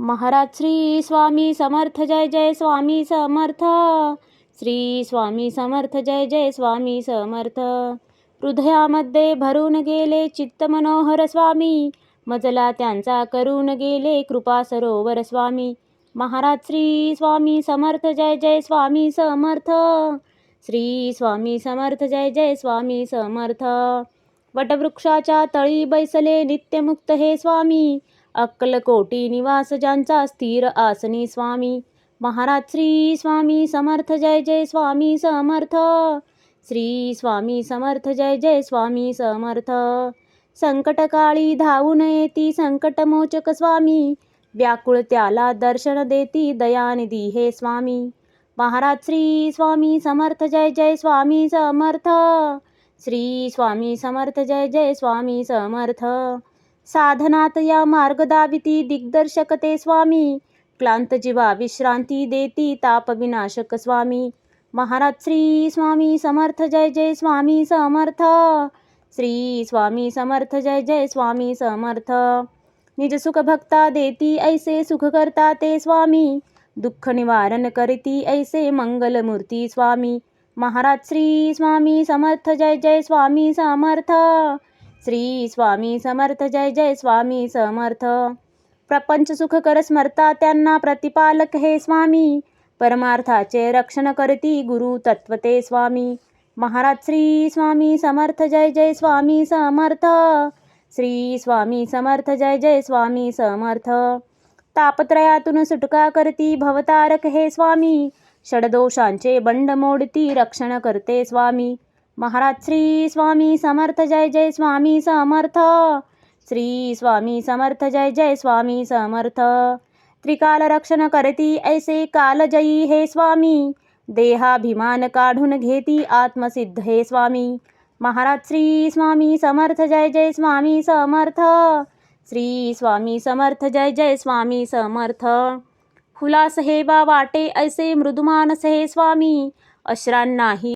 महाराज श्री स्वामी समर्थ जय जय स्वामी समर्थ. श्री स्वामी समर्थ जय जय स्वामी समर्थ. हृदयामध्ये भरून गेले चित्त मनोहर स्वामी, मजला त्यांचा करून गेले कृपा सरोवर स्वामी. महाराज श्री स्वामी समर्थ जय जय स्वामी समर्थ. श्री स्वामी समर्थ जय जय स्वामी समर्थ. वटवृक्षाच्या तळी बैसले नित्यमुक्त हे स्वामी, अक्कलकोटी निवास ज्यांचा स्थिर आसनी स्वामी. महाराज श्री स्वामी समर्थ जय जय स्वामी समर्थ. श्री स्वामी समर्थ जय जय स्वामी समर्थ. संकटकाळी धावून येती संकटमोचक स्वामी, व्याकुळ त्याला दर्शन देती दयानिधी हे स्वामी. महाराज श्री स्वामी समर्थ जय जय स्वामी समर्थ. श्री स्वामी समर्थ जय जय स्वामी समर्थ. साधनात या मार्ग दाविती दिग्दर्शक ते स्वामी, क्लांत जीवा विश्रांती देती ताप विनाशक स्वामी. महाराज श्री स्वामी समर्थ जय जय स्वामी समर्थ. श्री स्वामी समर्थ जय जय स्वामी समर्थ. निज सुख भक्ता देती ऐसे सुख करता ते स्वामी, दुःख निवारण करती ऐसे मंगलमूर्ती स्वामी. महाराज श्री स्वामी समर्थ जय जय स्वामी समर्थ. श्री स्वामी समर्थ जय जय स्वामी समर्थ. प्रपंच सुख कर स्मरता त्यांना प्रतिपालक हे स्वामी, परमार्थाचे रक्षण करती गुरु तत्वते स्वामी. महाराज श्री स्वामी समर्थ जय जय स्वामी समर्थ. श्री स्वामी समर्थ जय जय स्वामी समर्थ. तापत्रयातून सुटका करती भवतारक हे स्वामी, षडदोषांचे बंड मोडती रक्षण करते स्वामी. महाराज श्री स्वामी समर्थ जय जय स्वामी समर्थ. श्री स्वामी समर्थ जय जय स्वामी समर्थ. त्रिकाल रक्षण करती ऐसे कालजयी हे स्वामी, देहाभिमान काढून घेती आत्मसिद्ध हे स्वामी. महाराज श्री स्वामी समर्थ जय जय स्वामी समर्थ. श्री स्वामी समर्थ जय जय स्वामी समर्थ. हुलास हे बा वाटे ऐसे मृदुमानस हे स्वामी, अश्रांनाही